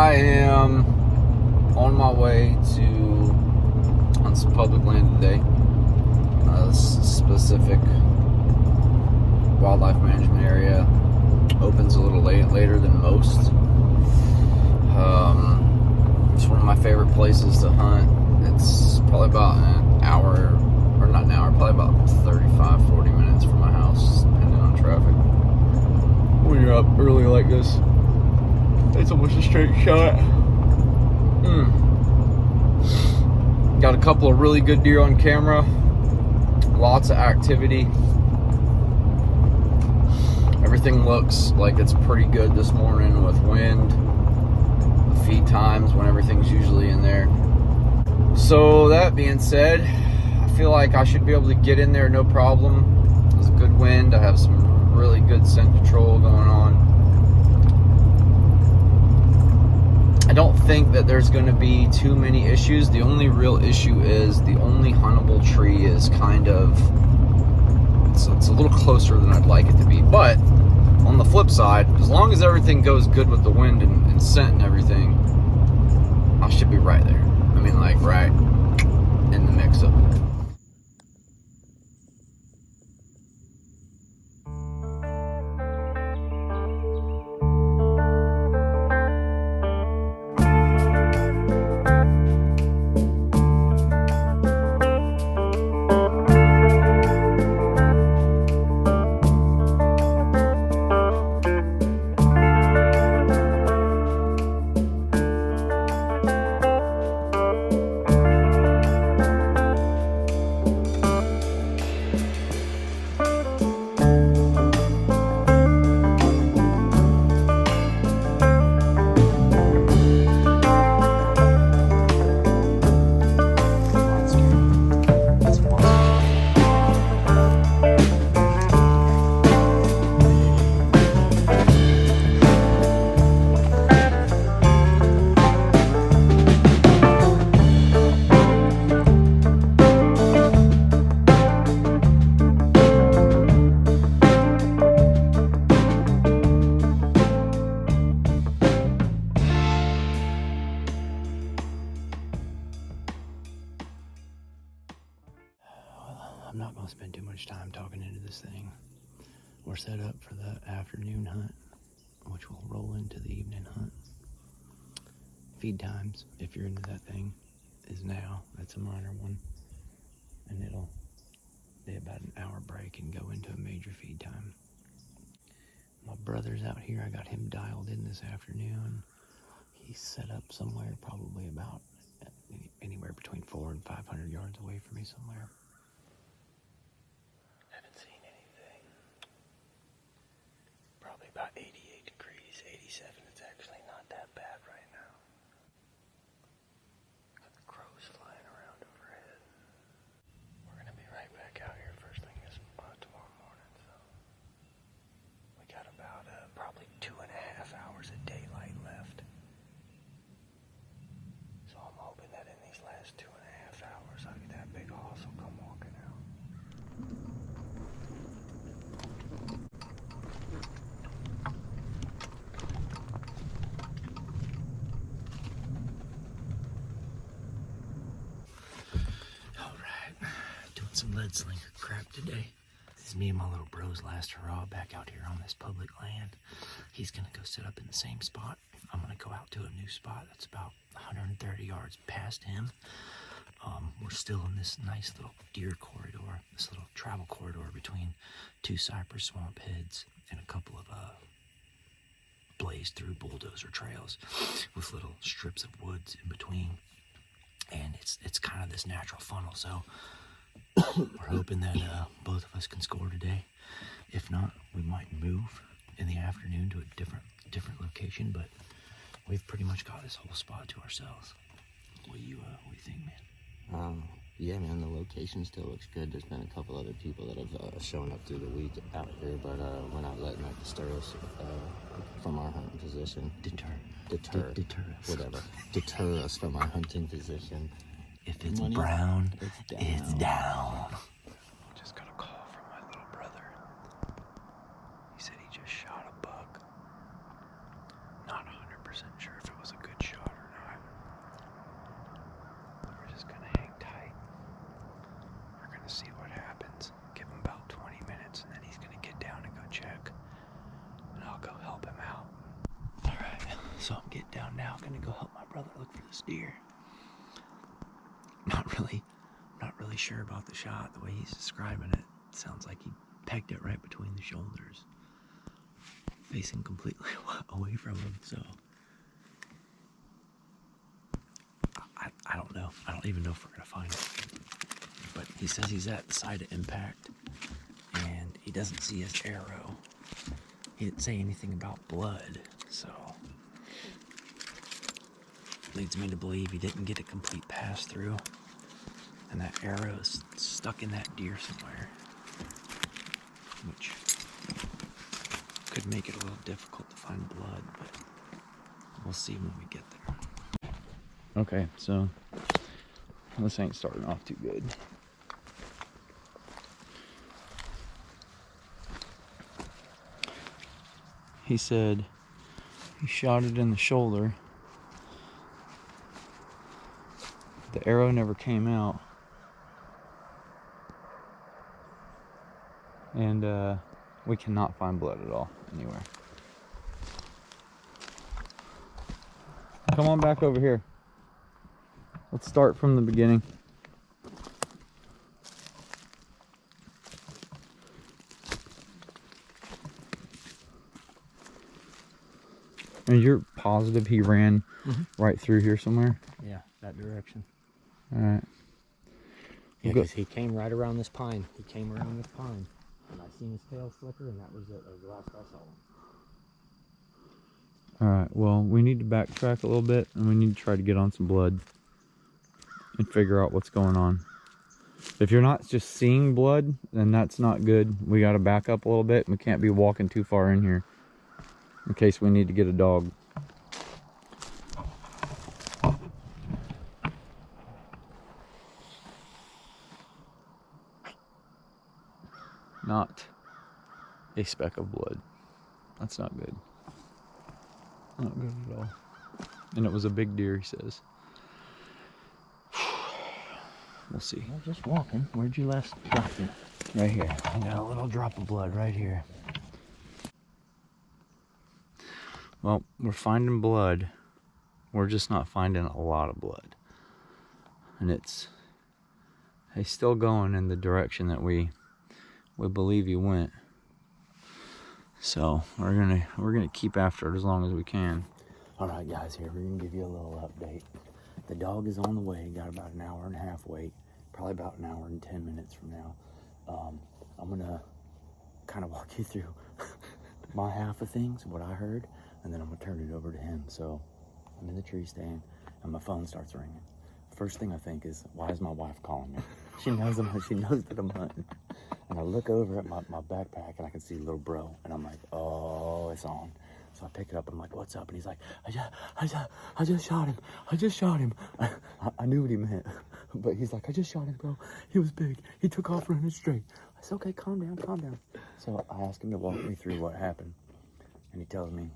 I am on my way on some public land today. Specific wildlife management area opens a little later than most. It's one of my favorite places to hunt. It's probably about an hour, or not an hour, probably about 35-40 minutes from my house, depending on traffic. When you're up early like this, it's almost a straight shot. Got a couple of really good deer on camera. Lots of activity. Everything looks like it's pretty good this morning with wind, the feed times when everything's usually in there. So that being said, I feel like I should be able to get in there no problem. There's a good wind. I have some really good scent control going on. I don't think that there's going to be too many issues. The only real issue is the only huntable tree is kind of, it's a little closer than I'd like it to be. But on the flip side, as long as everything goes good with the wind and scent and everything, I should be right there. I mean, like right in the mix of it. I'm not going to spend too much time talking into this thing. We're set up for the afternoon hunt, which will roll into the evening hunt. Feed times, if you're into that thing, is now. That's a minor one. And it'll be about an hour break and go into a major feed time. My brother's out here. I got him dialed in this afternoon. He's set up somewhere probably about anywhere between 400 and 500 yards away from me somewhere. Haven't seen anything. Probably about 88 degrees, 87. It's actually not that bad right now. Got the crows flying around overhead. We're gonna be right back out here first thing tomorrow morning. So we got about probably 2.5 hours of daylight left. So I'm hoping that in these last 2.5 hours, I'll get that big hoss will come walking out. Doing some lead slinger crap today. This is me and my little bro's last hurrah back out here on this public land. He's gonna go sit up in the same spot. I'm gonna go out to a new spot that's about 130 yards past him. We're still in this nice little deer corridor, this little travel corridor between two cypress swamp heads and a couple of blazed through bulldozer trails with little strips of woods in between. And it's kind of this natural funnel, so we're hoping that both of us can score today. If not, we might move in the afternoon to a different location, but we've pretty much got this whole spot to ourselves. What do you think, man? Yeah, man, the location still looks good. There's been a couple other people that have shown up through the week out here, but we're not letting that disturb us from our hunting position. Deter us. Whatever. Deter us from our hunting position. If it's brown, it's down. Just got a call from my little brother. He said he just shot a buck. Not 100% sure if it was a good So I'm getting down now. I'm gonna go help my brother look for this deer. Not really sure about the shot. The way he's describing it, sounds like he pegged it right between the shoulders, facing completely away from him. So I don't know. I don't even know if we're gonna find it. But he says he's at the site of impact, and he doesn't see his arrow. He didn't say anything about blood, so leads me to believe he didn't get a complete pass through, and that arrow is stuck in that deer somewhere, which could make it a little difficult to find blood, but we'll see when we get there. Okay, so this ain't starting off too good. He said he shot it in the shoulder. The arrow never came out. And we cannot find blood at all anywhere. Come on back over here. Let's start from the beginning. And you're positive he ran right through here somewhere? Yeah, that direction. All right. Yeah, because he came right around this pine. He came around this pine. And I seen his tail flicker, and that was it. That was the last I saw him. All right, well, we need to backtrack a little bit, and we need to try to get on some blood and figure out what's going on. If you're not just seeing blood, then that's not good. We got to back up a little bit. We can't be walking too far in here in case we need to get a dog. Not a speck of blood. That's not good. Not good at all. And it was a big deer, he says. We'll see. Well, just walking. Where'd you last drop it? Right here. I got a little drop of blood right here. Well, we're finding blood. We're just not finding a lot of blood. And he's still going in the direction that we believe he went. So we're gonna keep after it as long as we can. All right, guys, here we're gonna give you a little update. The dog is on the way. Got about an hour and a half wait, probably about an hour and 10 minutes from now. I'm gonna kind of walk you through my half of things, what I heard, and then I'm gonna turn it over to him. So I'm in the tree stand, and my phone starts ringing. First thing I think is, why is my wife calling me? She knows that I'm hunting. And I look over at my backpack, and I can see little bro, and I'm like, oh, it's on. So I pick it up, and I'm like, what's up? And he's like, I just shot him. I just shot him. I knew what he meant, but he's like, I just shot him, bro. He was big. He took off running straight. I said, okay, calm down. So I asked him to walk me through what happened, and he tells me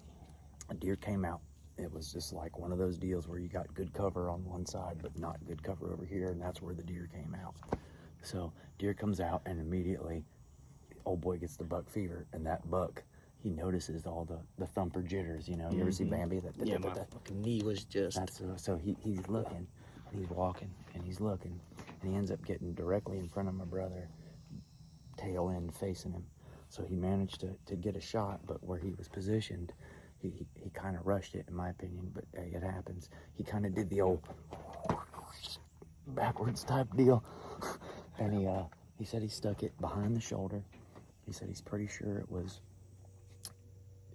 a deer came out. It was just like one of those deals where you got good cover on one side, but not good cover over here, and that's where the deer came out. So deer comes out, and immediately old boy gets the buck fever, and that buck, he notices all the thumper jitters, you know. You ever see Bambi? Yeah, my fucking knee was just... So he's looking, and he's walking, and he's looking, and he ends up getting directly in front of my brother, tail end facing him. So he managed to get a shot, but where he was positioned, he kind of rushed it, in my opinion, but hey, it happens. He kind of did the old backwards type deal. And he said he stuck it behind the shoulder. He said he's pretty sure it was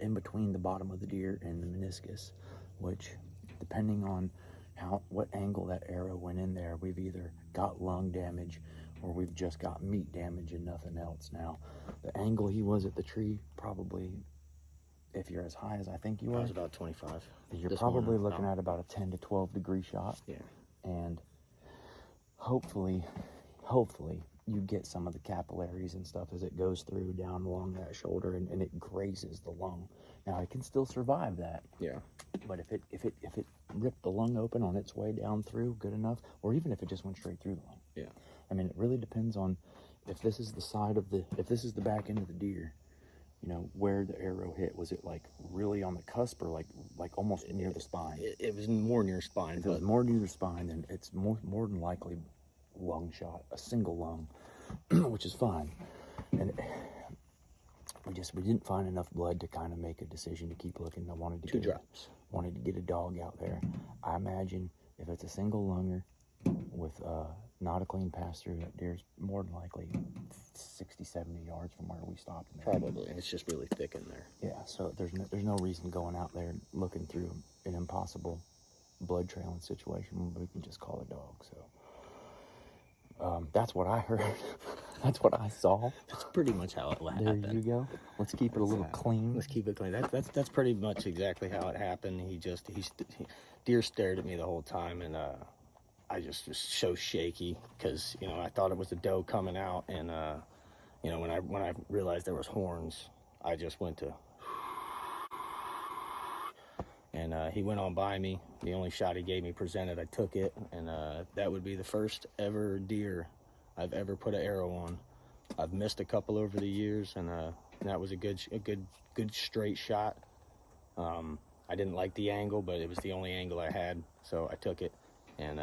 in between the bottom of the deer and the meniscus, which, depending on what angle that arrow went in there, we've either got lung damage or we've just got meat damage and nothing else. Now, the angle he was at the tree, probably, if you're as high as I think you are, I was about 25. you're probably looking at about a 10 to 12 degree shot. Yeah. And hopefully you get some of the capillaries and stuff as it goes through down along that shoulder, and it grazes the lung. Now it can still survive that. Yeah. But if it ripped the lung open on its way down through good enough, or even if it just went straight through the lung. Yeah. I mean, it really depends on if this is the back end of the deer, you know, where the arrow hit. Was it like really on the cusp, or like almost near the spine? It was more near spine. If it was more near the spine, then it's more than likely lung shot, a single lung, which is fine. And we didn't find enough blood to kind of make a decision to keep looking. I wanted to wanted to get a dog out there. I imagine if it's a single lunger with not a clean pass through, that deer's more than likely 60, 70 yards from where we stopped. Probably. It's just really thick in there. Yeah, so there's no reason going out there looking through an impossible blood trailing situation. We can just call a dog. So that's what I heard. That's what I saw. That's pretty much how it happened. There you go. Let's keep it a little clean. Let's keep it clean. That's pretty much exactly how it happened. Deer stared at me the whole time, and I just was so shaky because, you know, I thought it was a doe coming out, and you know, when I realized there was horns, I just went to, and he went on by me. The only shot he gave me presented, I took it, and that would be the first ever deer I've ever put an arrow on. I've missed a couple over the years, and that was a good straight shot. I didn't like the angle, but it was the only angle I had, so I took it, and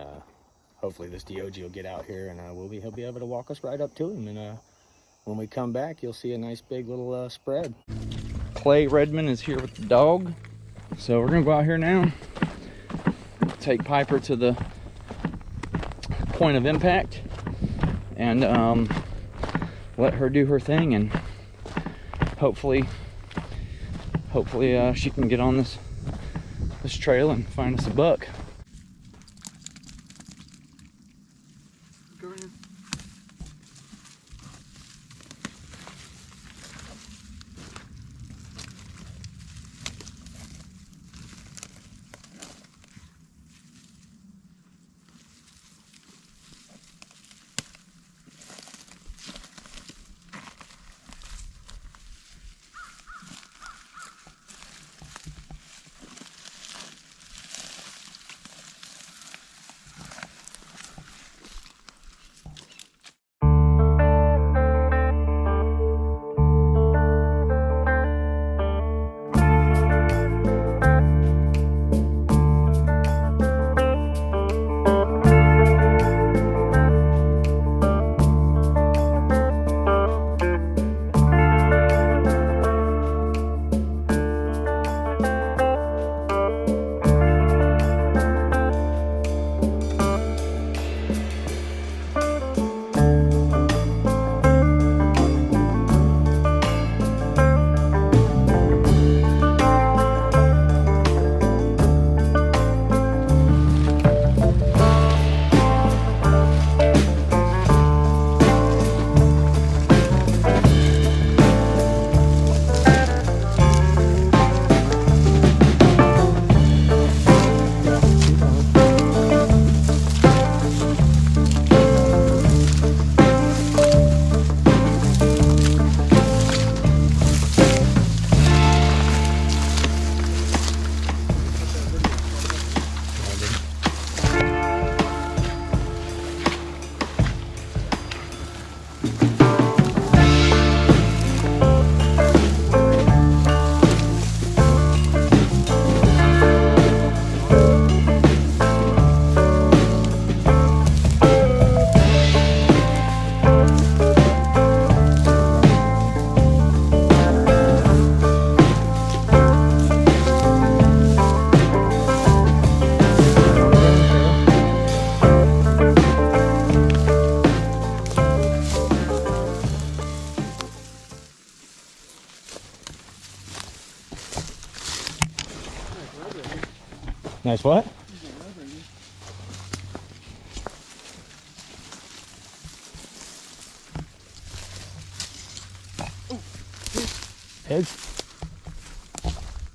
hopefully this DOG will get out here, and he'll be able to walk us right up to him, and when we come back, you'll see a nice big little spread. Clay Redmond is here with the dog, so we're gonna go out here now, take Piper to the point of impact, and let her do her thing, and hopefully she can get on this trail and find us a buck. Nice what? Pigs?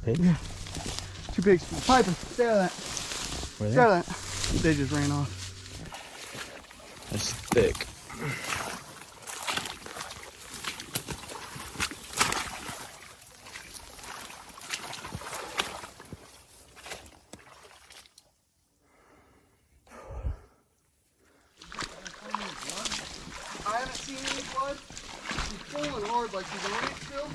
Pigs? Yeah. 2 pigs. Piper, stay out of that. Where Stay out of that. They just ran off. That's thick. I haven't seen any blood. He's pulling hard like he's on it still.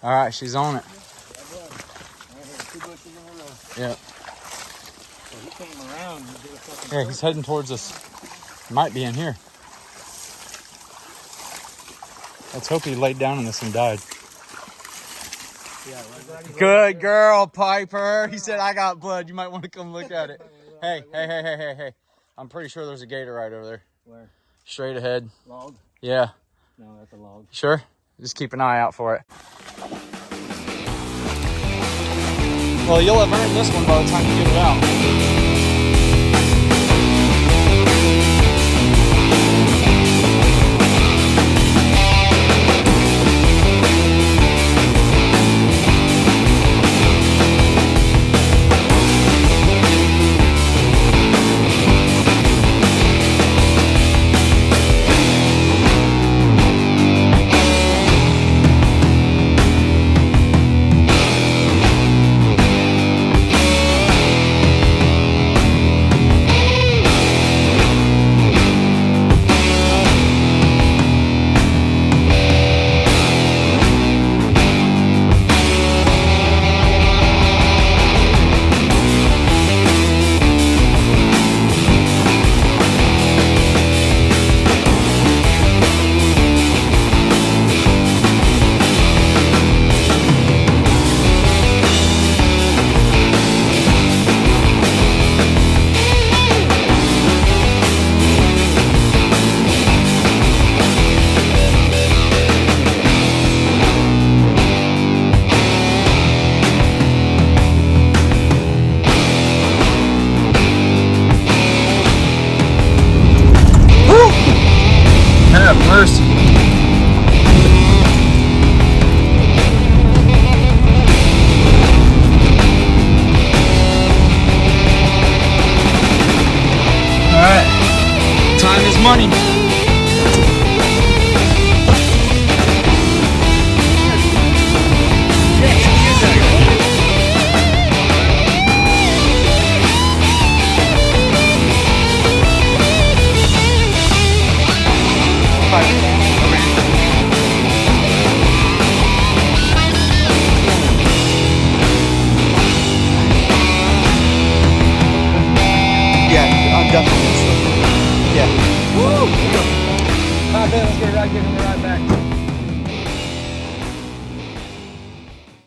All right, she's on it. Two bushes in a row. Yeah. So he came around and did a fucking Yeah, he's heading towards us. Might be in here. Let's hope he laid down in this and died. Good girl, Piper. He said, I got blood. You might want to come look at it. Hey. I'm pretty sure there's a gator right over there. Where? Straight ahead. Log? Yeah. No, that's a log. Sure? Just keep an eye out for it. Well, you'll have earned this one by the time you get it out. Have mercy. All right. Time is money. Yeah, I'm definitely. Yeah. Woo! All right, Ben, let's get right back.